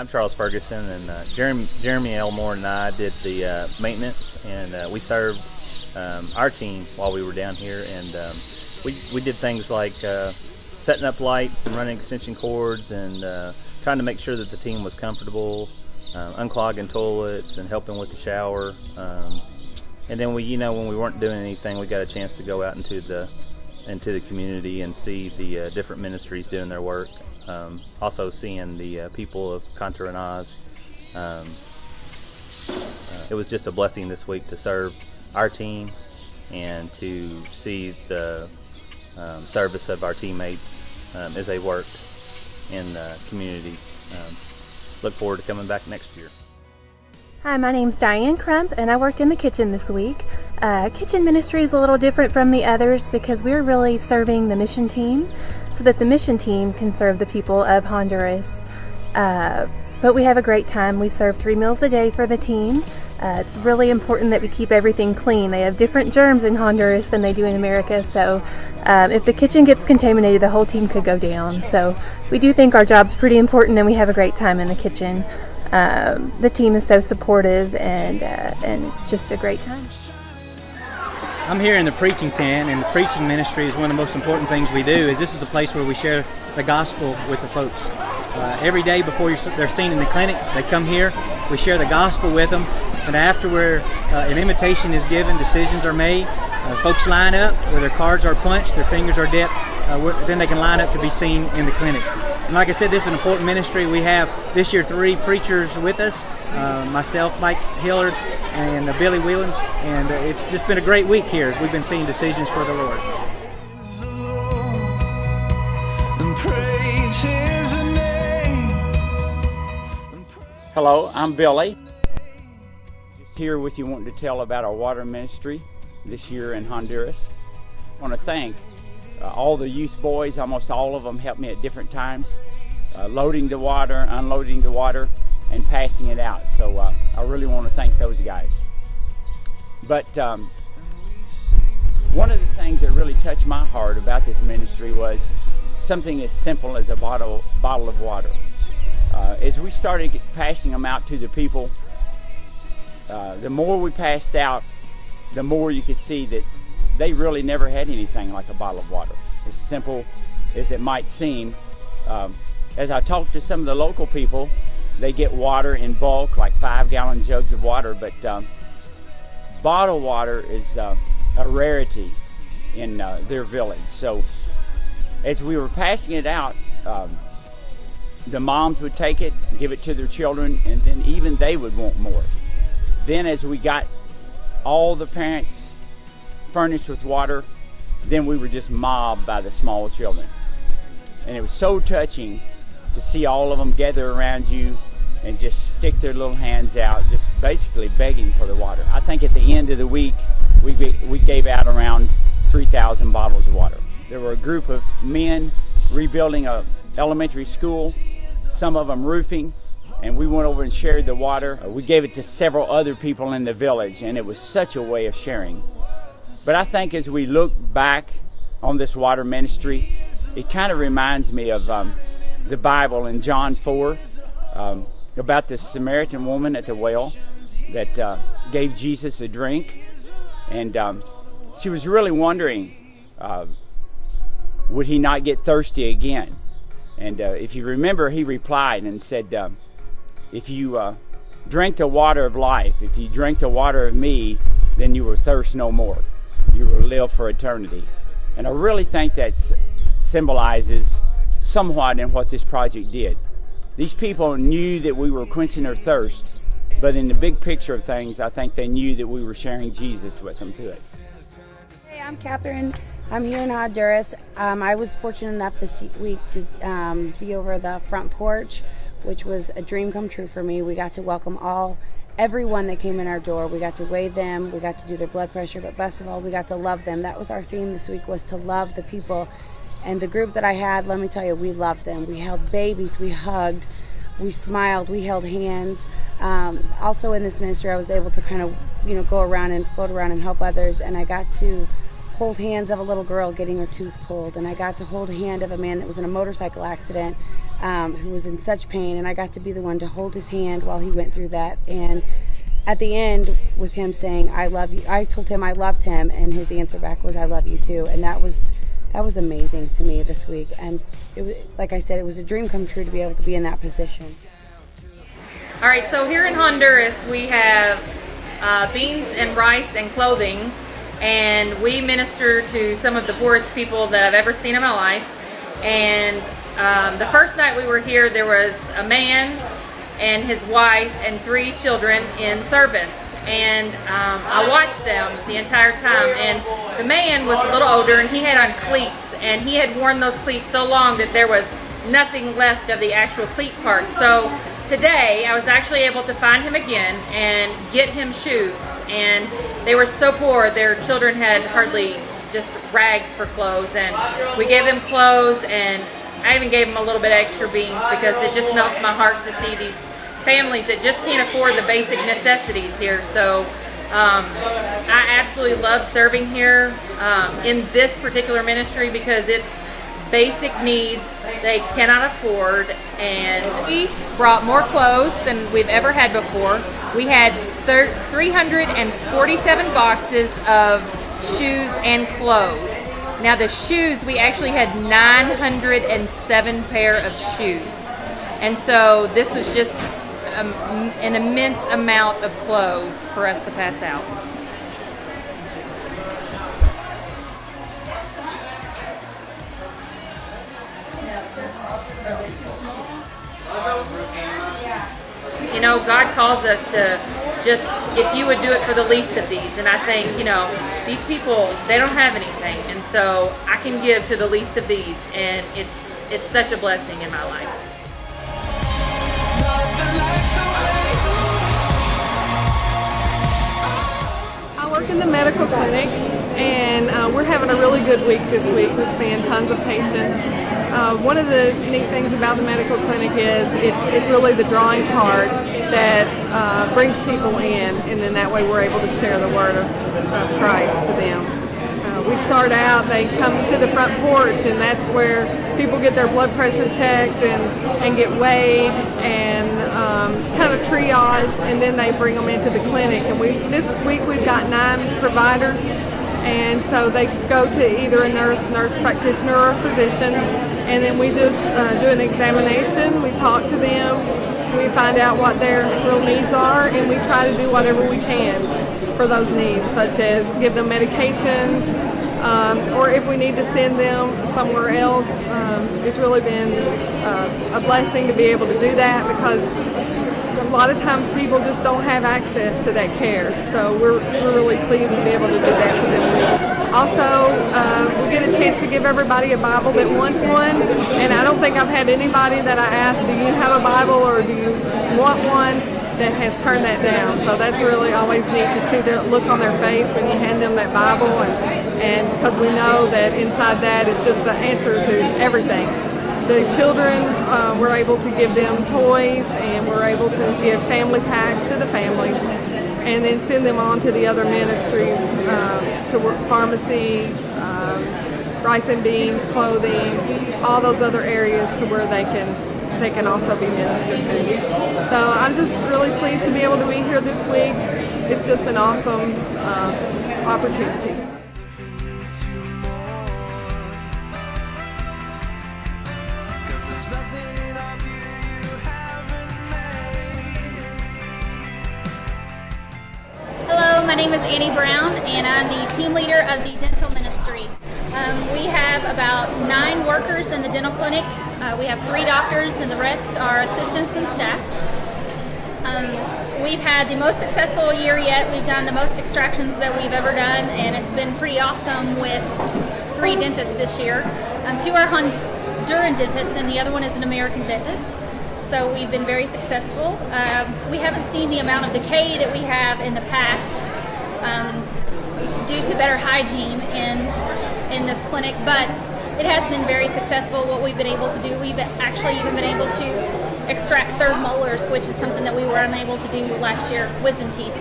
I'm Charles Ferguson, and Jeremy Elmore and I did the maintenance, and we served our team while we were down here, and we did things like setting up lights and running extension cords and trying to make sure that the team was comfortable, unclogging toilets and helping with the shower. And then when we weren't doing anything, we got a chance to go out into the community and see the different ministries doing their work. Also seeing the people of Contra and Oz. It was just a blessing this week to serve our team and to see the service of our teammates as they worked in the community. Look forward to coming back next year. Hi, my name's Diane Crump, and I worked in the kitchen this week. Kitchen ministry is a little different from the others because we're really serving the mission team so that the mission team can serve the people of Honduras. But we have a great time. We serve 3 meals a day for the team. It's really important that we keep everything clean. They have different germs in Honduras than they do in America, so if the kitchen gets contaminated, the whole team could go down. So we do think our job's pretty important, and we have a great time in the kitchen. The team is so supportive, and it's just a great time. I'm here in the preaching tent, and the preaching ministry is one of the most important things we do. This is the place where we share the gospel with the folks. Every day before they're seen in the clinic, they come here, we share the gospel with them, and after an invitation is given, decisions are made, folks line up where their cards are punched, their fingers are dipped, then they can line up to be seen in the clinic. And like I said, this is an important ministry. We have this year 3 preachers with us, myself, Mike Hillard, and Billy Whelan, and it's just been a great week here as we've been seeing decisions for the Lord. Hello, I'm Billy. Just here with you wanting to tell about our water ministry this year in Honduras. I want to thank all the youth boys. Almost all of them helped me at different times, loading the water, unloading the water, and passing it out. So I really want to thank those guys. But one of the things that really touched my heart about this ministry was something as simple as a bottle of water. As we started passing them out to the people, the more we passed out, the more you could see that they really never had anything like a bottle of water. As simple as it might seem, as I talked to some of the local people, they get water in bulk, like 5-gallon jugs of water, but bottled water is a rarity in their village. So as we were passing it out, the moms would take it, give it to their children, and then even they would want more. Then as we got all the parents furnished with water, then we were just mobbed by the small children. And it was so touching to see all of them gather around you and just stick their little hands out, just basically begging for the water. I think at the end of the week, we gave out around 3,000 bottles of water. There were a group of men rebuilding a elementary school, some of them roofing, and we went over and shared the water. We gave it to several other people in the village, and it was such a way of sharing. But I think as we look back on this water ministry, it kind of reminds me of the Bible in John 4 about the Samaritan woman at the well that gave Jesus a drink. And she was really wondering, would he not get thirsty again? And if you remember, he replied and said, if you drink the water of life, if you drink the water of me, then you will thirst no more. You will live for eternity. And I really think that symbolizes somewhat in what this project did. These people knew that we were quenching their thirst, but in the big picture of things, I think they knew that we were sharing Jesus with them too. Hey, I'm Katherine. I'm here in Honduras. I was fortunate enough this week to be over the front porch, which was a dream come true for me. We got to welcome everyone that came in our door. We got to weigh them, we got to do their blood pressure, but best of all, we got to love them. That was our theme this week, was to love the people. And the group that I had, let me tell you, we loved them. We held babies, we hugged, we smiled, we held hands. Also in this ministry, I was able to kind of, go around and float around and help others, and I got to hold hands of a little girl getting her tooth pulled, and I got to hold a hand of a man that was in a motorcycle accident who was in such pain, and I got to be the one to hold his hand while he went through that. And at the end, with him saying, I love you, I told him I loved him, and his answer back was, I love you too. And that was amazing to me this week. And it was, like I said, it was a dream come true to be able to be in that position. All right, so here in Honduras, we have beans and rice and clothing, and we minister to some of the poorest people that I've ever seen in my life. And the first night we were here, there was a man and his wife and 3 children in service, and I watched them the entire time. And the man was a little older, and he had on cleats, and he had worn those cleats so long that there was nothing left of the actual cleat part. So today I was actually able to find him again and get him shoes, and they were so poor, their children had hardly just rags for clothes, and we gave them clothes, and I even gave them a little bit extra beans because it just melts my heart to see these families that just can't afford the basic necessities here. So I absolutely love serving here in this particular ministry because it's basic needs they cannot afford. And we brought more clothes than we've ever had before. We had 347 boxes of shoes and clothes. Now the shoes, we actually had 907 pair of shoes. And so this was just an immense amount of clothes for us to pass out. You know, God calls us to just, if you would do it for the least of these. And I think, you know, these people, they don't have anything. And so I can give to the least of these. And it's such a blessing in my life. I work in the medical clinic, and we're having a really good week this week. We've seen tons of patients. One of the neat things about the medical clinic is it's really the drawing card that brings people in, and then that way we're able to share the word of Christ to them. We start out, they come to the front porch, and that's where people get their blood pressure checked and get weighed and kind of triaged, and then they bring them into the clinic. And this week we've got 9 providers, and so they go to either a nurse practitioner, or a physician, and then we just do an examination. We talk to them, we find out what their real needs are, and we try to do whatever we can for those needs, such as give them medications, or if we need to send them somewhere else. It's really been a blessing to be able to do that, because a lot of times people just don't have access to that care. So we're really pleased to be able to do that for them. Also, we get a chance to give everybody a Bible that wants one, and I don't think I've had anybody that I asked, do you have a Bible or do you want one, that has turned that down. So that's really always neat to see their look on their face when you hand them that Bible, and because we know that inside that is just the answer to everything. The children, we're able to give them toys, and we're able to give family packs to the families, and then send them on to the other ministries, to work pharmacy, rice and beans, clothing, all those other areas to where they can also be ministered to. So I'm just really pleased to be able to be here this week. It's just an awesome opportunity. Hello, my name is Annie Brown, and I'm the team leader of the dental ministry. We have about 9 workers in the dental clinic. We have 3 doctors, and the rest are assistants and staff. We've had the most successful year yet. We've done the most extractions that we've ever done, and it's been pretty awesome with 3 dentists this year. 2 are Honduran dentists, and the other one is an American dentist. So we've been very successful. We haven't seen the amount of decay that we have in the past due to better hygiene in this clinic, but it has been very successful what we've been able to do. We've actually even been able to extract 3rd molars, which is something that we were unable to do last year, wisdom teeth.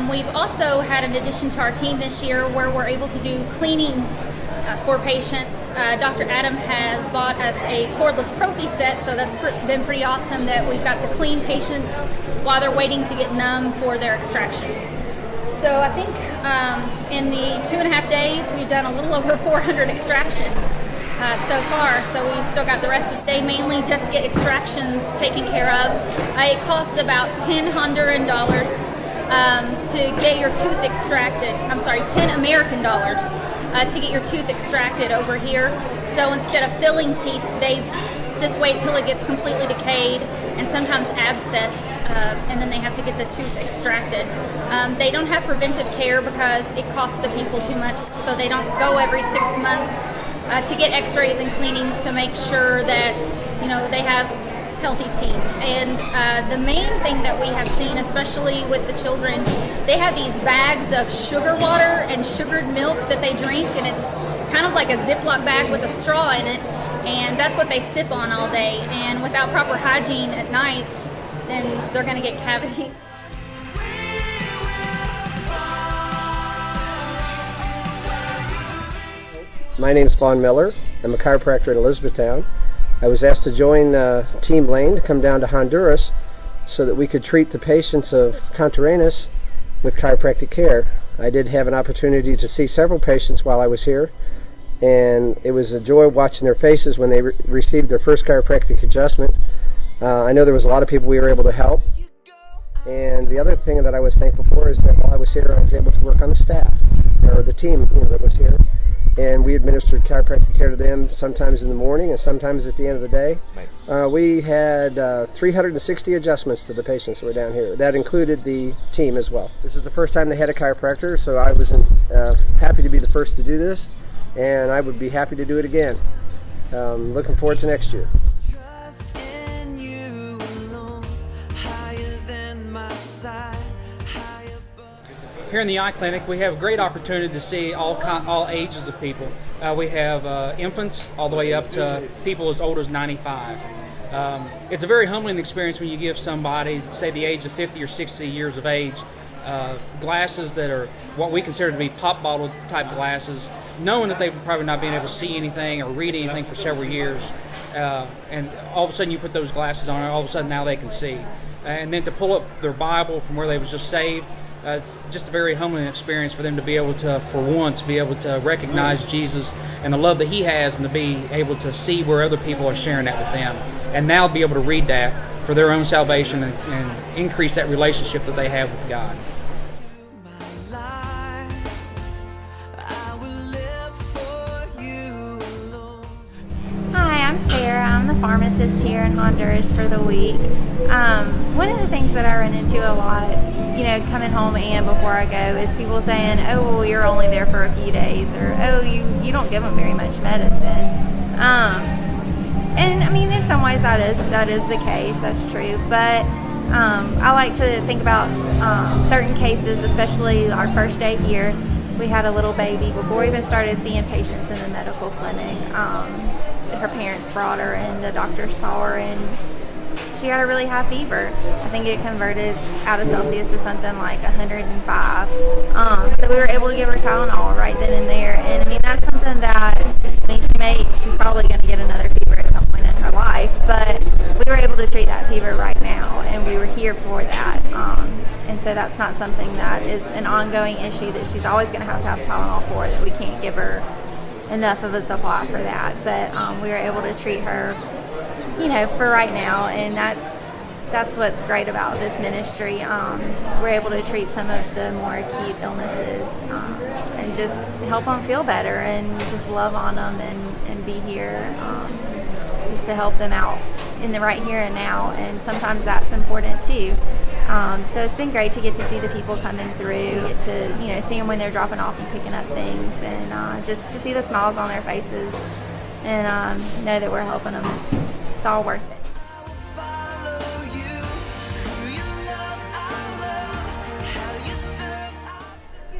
We've also had an addition to our team this year where we're able to do cleanings for patients. Dr. Adam has bought us a cordless prophy set, so that's been pretty awesome that we've got to clean patients while they're waiting to get numb for their extractions. So I think in the 2.5 days we've done a little over 400 extractions so far, so we've still got the rest of the day. Mainly just get extractions taken care of. It costs about $10 Honduran to get your tooth extracted. I'm sorry, $10 American dollars to get your tooth extracted over here. So instead of filling teeth, they just wait till it gets completely decayed and sometimes abscessed, and then they have to get the tooth extracted. They don't have preventive care because it costs the people too much, so they don't go every 6 months to get x-rays and cleanings to make sure that, you know, they have healthy teeth. And the main thing that we have seen, especially with the children, they have these bags of sugar water and sugared milk that they drink, and it's kind of like a Ziploc bag with a straw in it, and that's what they sip on all day. And without proper hygiene at night, then they're going to get cavities. My name is Vaughn Miller. I'm a chiropractor in Elizabethtown. I was asked to join Team Lane to come down to Honduras so that we could treat the patients of Contreras with chiropractic care. I did have an opportunity to see several patients while I was here, and it was a joy watching their faces when they received their first chiropractic adjustment. I know there was a lot of people we were able to help, and the other thing that I was thankful for is that while I was here I was able to work on the staff, or the team that was here. And we administered chiropractic care to them sometimes in the morning and sometimes at the end of the day. We had 360 adjustments to the patients that were down here. That included the team as well. This is the first time they had a chiropractor, so I was happy to be the first to do this, and I would be happy to do it again. Looking forward to next year. Here in the eye clinic, we have a great opportunity to see all ages of people. We have infants all the way up to people as old as 95. It's a very humbling experience when you give somebody, say the age of 50 or 60 years of age, glasses that are what we consider to be pop bottle type glasses, knowing that they've probably not been able to see anything or read anything for several years. And all of a sudden you put those glasses on, and all of a sudden now they can see. And then to pull up their Bible from where they was just saved, just a very humbling experience for them to be able to, for once, be able to recognize Jesus and the love that he has, and to be able to see where other people are sharing that with them, and now be able to read that for their own salvation and increase that relationship that they have with God. Hi, I'm Sara. I'm the pharmacist here in Honduras for the week. One of the things that I run into a lot, coming home and before I go, is people saying, oh, well, you're only there for a few days, or, oh, you don't give them very much medicine. And I mean, in some ways that is the case, that's true, but I like to think about certain cases, especially our first day here. We had a little baby before we even started seeing patients in the medical clinic. Her parents brought her, and the doctor saw her, and she had a really high fever. I think it converted out of Celsius to something like 105. So we were able to give her Tylenol right then and there. And I mean, that's something that, she's probably going to get another fever at some point in her life, but we were able to treat that fever right now, and we were here for that. And so that's not something that is an ongoing issue that she's always going to have Tylenol for, that we can't give her enough of a supply for that. But we were able to treat her, for right now, and that's what's great about this ministry. We're able to treat some of the more acute illnesses and just help them feel better, and just love on them, and be here just to help them out in the right here and now. And sometimes that's important too. So it's been great to get to see the people coming through, get to see them when they're dropping off and picking up things, and just to see the smiles on their faces, and know that we're helping them. It's all worth it.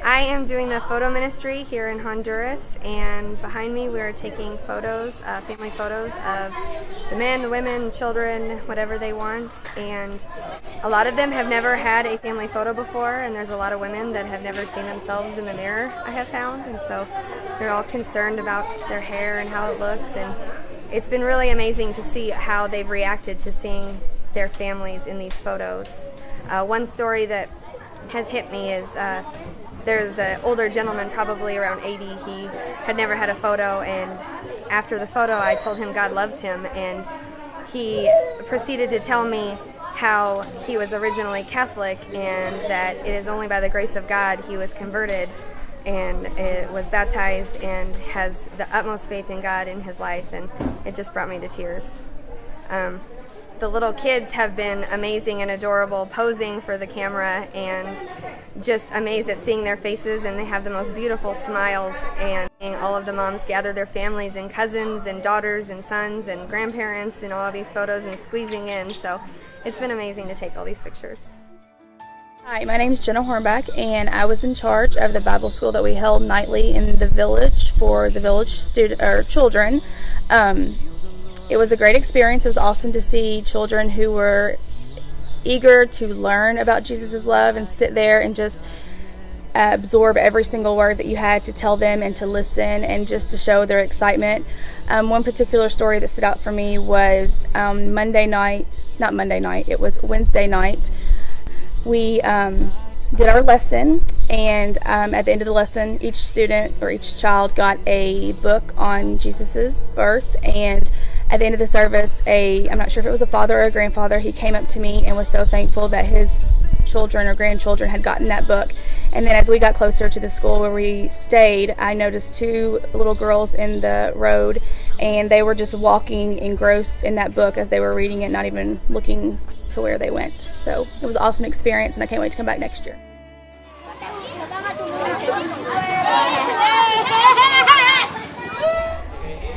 I am doing the photo ministry here in Honduras, and behind me we are taking photos, family photos of the men, the women, children, whatever they want. And a lot of them have never had a family photo before, and there's a lot of women that have never seen themselves in the mirror, I have found, and so they're all concerned about their hair and how it looks, and it's been really amazing to see how they've reacted to seeing their families in these photos. One story that has hit me is there's an older gentleman, probably around 80. He had never had a photo, and after the photo I told him God loves him, and he proceeded to tell me how he was originally Catholic and that it is only by the grace of God he was converted and was baptized and has the utmost faith in God in his life, and it just brought me to tears. The little kids have been amazing and adorable, posing for the camera, and just amazed at seeing their faces, and they have the most beautiful smiles, and all of the moms gather their families and cousins and daughters and sons and grandparents in all of these photos and squeezing in, so it's been amazing to take all these pictures. Hi, my name is Jenna Hornback, and I was in charge of the Bible school that we held nightly in the village for the village children. It was a great experience. It was awesome to see children who were eager to learn about Jesus' love and sit there and just absorb every single word that you had to tell them and to listen and just to show their excitement. One particular story that stood out for me was Wednesday night. We did our lesson, and at the end of the lesson, each student or each child got a book on Jesus' birth, and at the end of the service, I'm not sure if it was a father or a grandfather, he came up to me and was so thankful that his children or grandchildren had gotten that book. And then as we got closer to the school where we stayed, I noticed two little girls in the road, and they were just walking engrossed in that book as they were reading it, not even looking to where they went. So it was an awesome experience, and I can't wait to come back next year.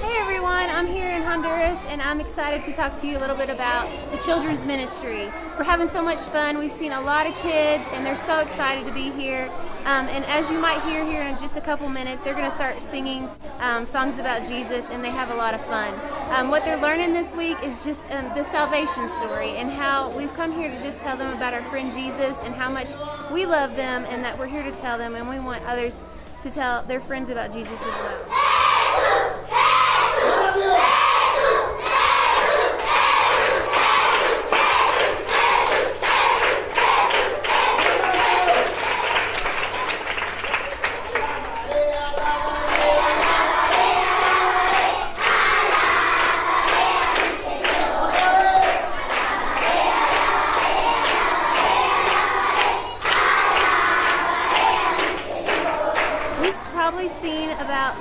Hey everyone, I'm here in Honduras, and I'm excited to talk to you a little bit about the children's ministry. We're having so much fun. We've seen a lot of kids, and they're so excited to be here. And as you might hear here in just a couple minutes, they're going to start singing songs about Jesus, and they have a lot of fun. What they're learning this week is just the salvation story, and how we've come here to just tell them about our friend Jesus and how much we love them, and that we're here to tell them, and we want others to tell their friends about Jesus as well.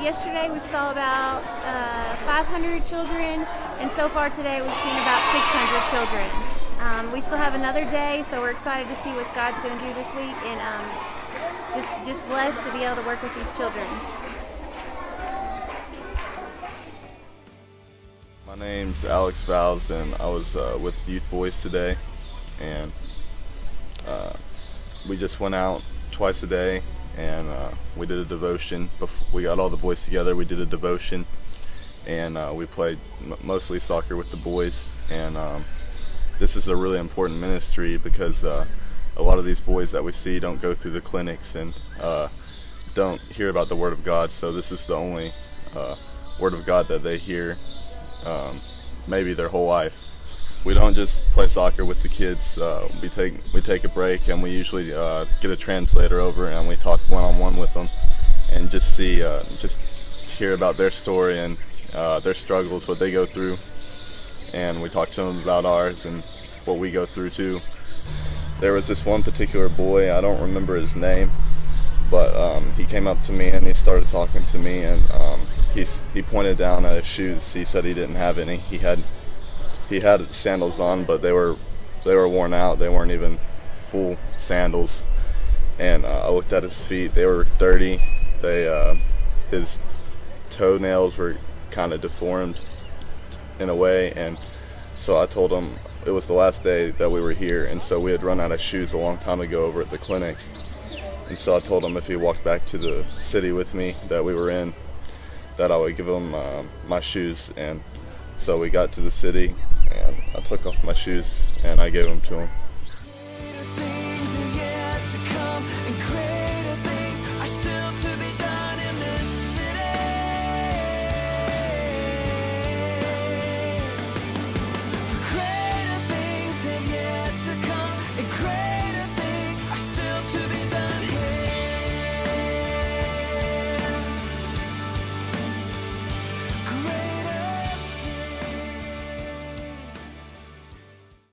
Yesterday we saw about 500 children, and so far today we've seen about 600 children. We still have another day, so we're excited to see what God's going to do this week, and just blessed to be able to work with these children. My name's Alex Vowels, and I was with Youth Boys today, and we just went out twice a day. And we did a devotion. We got all the boys together. We did a devotion, and we played mostly soccer with the boys. And this is a really important ministry because a lot of these boys that we see don't go through the clinics and don't hear about the Word of God. So this is the only Word of God that they hear maybe their whole life. We don't just play soccer with the kids. We take a break, and we usually get a translator over, and we talk one-on-one with them, and just hear about their story and their struggles, what they go through, and we talk to them about ours and what we go through too. There was this one particular boy, I don't remember his name, but he came up to me and he started talking to me, and he pointed down at his shoes. He said he didn't have any. He had sandals on, but they were worn out. They weren't even full sandals. And I looked at his feet. They were dirty. His toenails were kind of deformed in a way. And so I told him it was the last day that we were here. And so we had run out of shoes a long time ago over at the clinic. And so I told him if he walked back to the city with me that we were in, that I would give him my shoes. And So we got to the city, and I took off my shoes and I gave them to him.